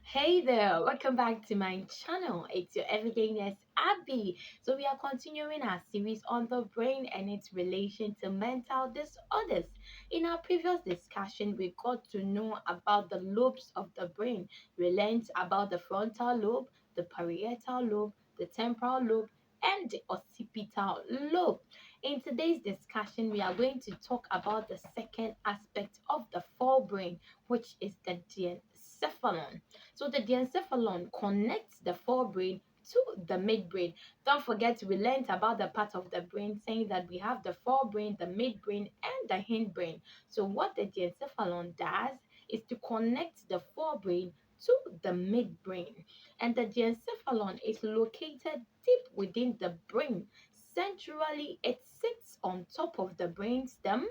Hey there, welcome back to my channel. It's your everyday nurse Abby. So we are continuing our series on the brain and its relation to mental disorders. In our previous discussion, we got to know about the lobes of the brain. We learned about the frontal lobe, the parietal lobe, the temporal lobe, and the occipital lobe. In today's discussion, we are going to talk about the second aspect of the forebrain, which is the diencephalon. So the Diacephalon connects the forebrain to the midbrain. Don't forget, we learned about the part of the brain saying that we have the forebrain, the midbrain, and the hindbrain. So what the Diacephalon does is to connect the forebrain to the midbrain. And the Diacephalon is located deep within the brain. Centrally, it sits on top of the brain stem,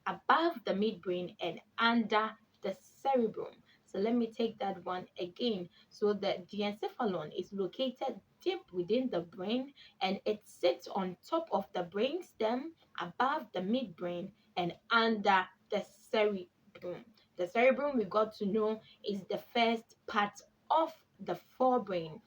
above the midbrain, and under the cerebrum. So let me take that one again. So the diencephalon is located deep within the brain and it sits on top of the brain stem, above the midbrain, and under the cerebrum. The cerebrum we got to know is the first part of the forebrain.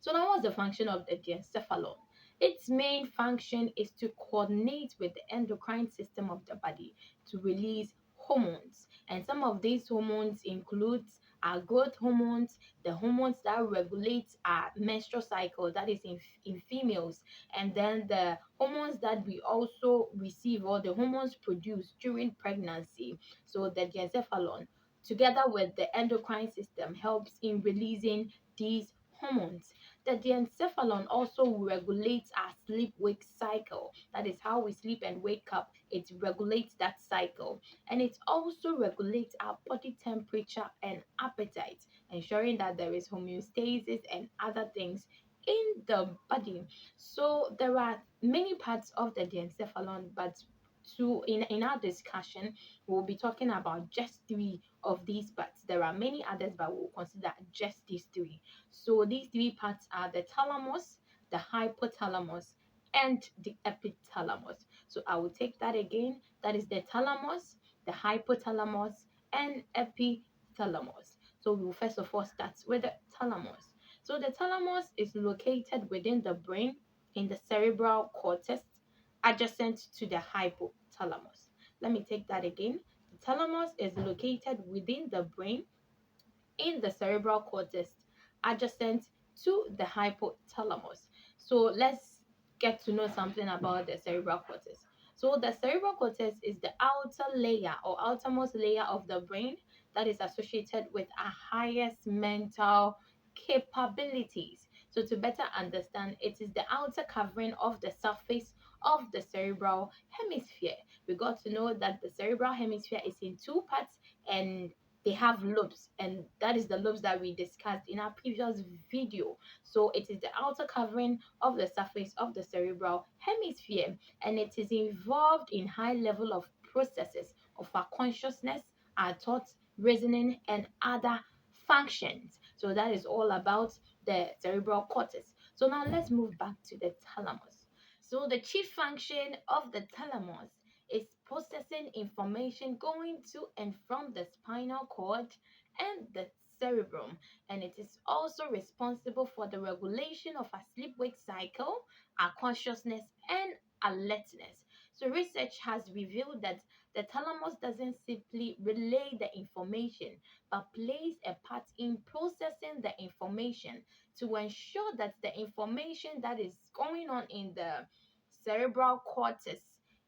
So now what's the function of the diencephalon? Its main function is to coordinate with the endocrine system of the body to release hormones. And some of these hormones includes our growth hormones, the hormones that regulate our menstrual cycle, that is in females, and then the hormones that we also receive or the hormones produced during pregnancy. So the diencephalon, together with the endocrine system, helps in releasing these hormones. The diencephalon also regulates our sleep wake cycle. That is how we sleep and wake up. It regulates that cycle. And it also regulates our body temperature and appetite, ensuring that there is homeostasis and other things in the body. So there are many parts of the diencephalon, but in our discussion, we'll be talking about just three of these parts. There are many others, but we'll consider just these three. So these three parts are the thalamus, the hypothalamus, and the epithalamus. So I will take that again. That is the thalamus, the hypothalamus, and epithalamus. So we'll first of all start with the thalamus. So the thalamus is located within the brain in the cerebral cortex adjacent to the hypothalamus. Let me take that again. The thalamus is located within the brain in the cerebral cortex adjacent to the hypothalamus. So let's get to know something about the cerebral cortex. So the cerebral cortex is the outer layer or outermost layer of the brain that is associated with our highest mental capabilities. So to better understand, it is the outer covering of the surface of the cerebral hemisphere. We got to know that the cerebral hemisphere is in two parts and they have lobes, and that is the lobes that we discussed in our previous video. So it is the outer covering of the surface of the cerebral hemisphere, and it is involved in high level of processes of our consciousness, our thoughts, reasoning, and other functions. So that is all about the cerebral cortex. So now let's move back to the thalamus. So the chief function of the thalamus is processing information going to and from the spinal cord and the cerebrum, and it is also responsible for the regulation of our sleep wake cycle, our consciousness, and alertness. So research has revealed that the thalamus doesn't simply relay the information but plays a part in processing the information to ensure that the information that is going on in the cerebral cortex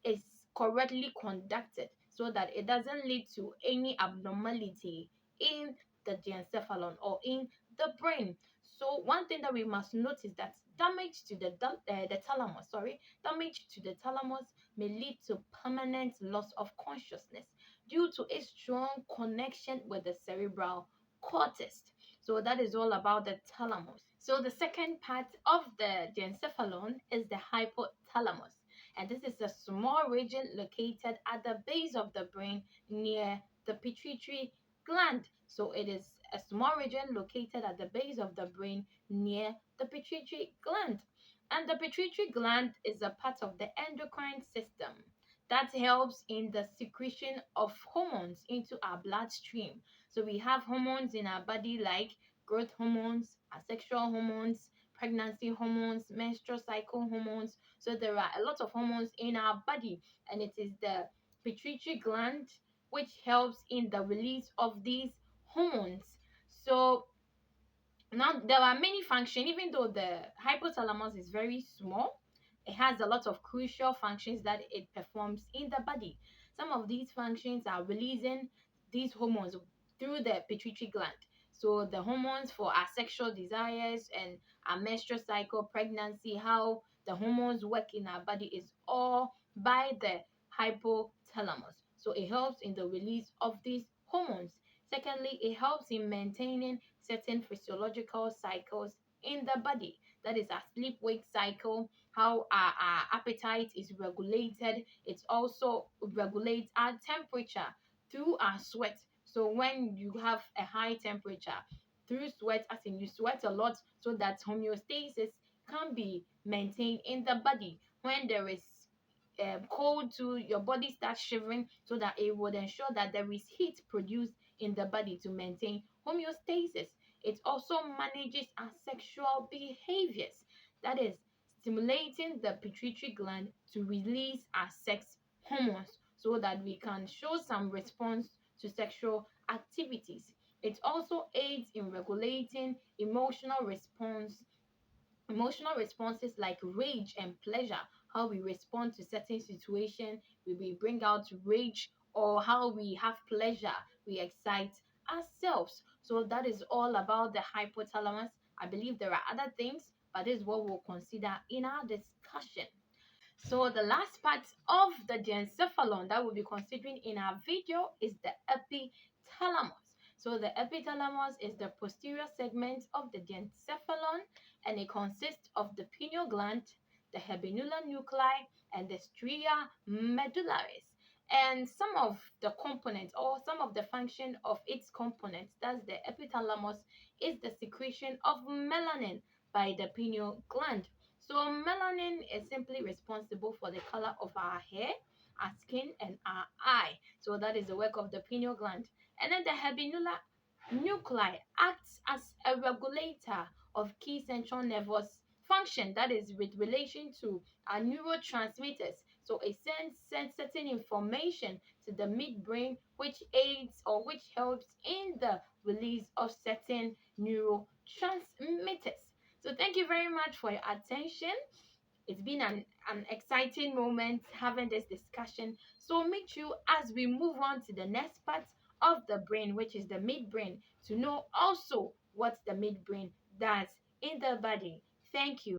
is correctly conducted so that it doesn't lead to any abnormality in the diencephalon or in the brain. So one thing that we must note is that the thalamus, damage to the thalamus may lead to permanent loss of consciousness due to a strong connection with the cerebral cortex. So that is all about the thalamus. So the second part of the diencephalon is the hypothalamus, and this is a small region located at the base of the brain near the pituitary gland. So it is a small region located at the base of the brain near the pituitary gland. And the pituitary gland is a part of the endocrine system that helps in the secretion of hormones into our bloodstream. So we have hormones in our body like growth hormones, sexual hormones, pregnancy hormones, menstrual cycle hormones. So there are a lot of hormones in our body, and it is the pituitary gland which helps in the release of these hormones. So now there are many functions, even though the hypothalamus is very small, it has a lot of crucial functions that it performs in the body. Some of these functions are releasing these hormones through the pituitary gland. So the hormones for our sexual desires and our menstrual cycle, pregnancy, how the hormones work in our body is all by the hypothalamus. So it helps in the release of these hormones. Secondly, it helps in maintaining certain physiological cycles in the body. That is our sleep wake cycle, how our appetite is regulated. It also regulates our temperature through our sweat. So when you have a high temperature through sweat, as in you sweat a lot, so that homeostasis can be maintained in the body. When there is cold to your body starts shivering, so that it would ensure that there is heat produced in the body to maintain homeostasis. It also manages our sexual behaviors, that is stimulating the pituitary gland to release our sex hormones so that we can show some response to sexual activities. It also aids in regulating emotional responses like rage and pleasure, how we respond to certain situations, we bring out rage, or how we have pleasure, we excite ourselves. So that is all about the hypothalamus. I believe there are other things, but this is what we'll consider in our discussion. So the last part of the diencephalon that we'll be considering in our video is the epithalamus. So the epithalamus is the posterior segment of the diencephalon, and it consists of the pineal gland, the habenular nuclei, and the stria medullaris. And some of the components or some of the function of its components, that's the epithalamus, is the secretion of melanin by the pineal gland. So melanin is simply responsible for the color of our hair, our skin, and our eye. So that is the work of the pineal gland. And then the habenular nuclei acts as a regulator of key central nervous function, that is with relation to our neurotransmitters. So it sends certain information to the midbrain, which aids or which helps in the release of certain neurotransmitters. So thank you very much for your attention. It's been an exciting moment having this discussion. So meet you as we move on to the next part of the brain, which is the midbrain, to know also what the midbrain does in the body. Thank you.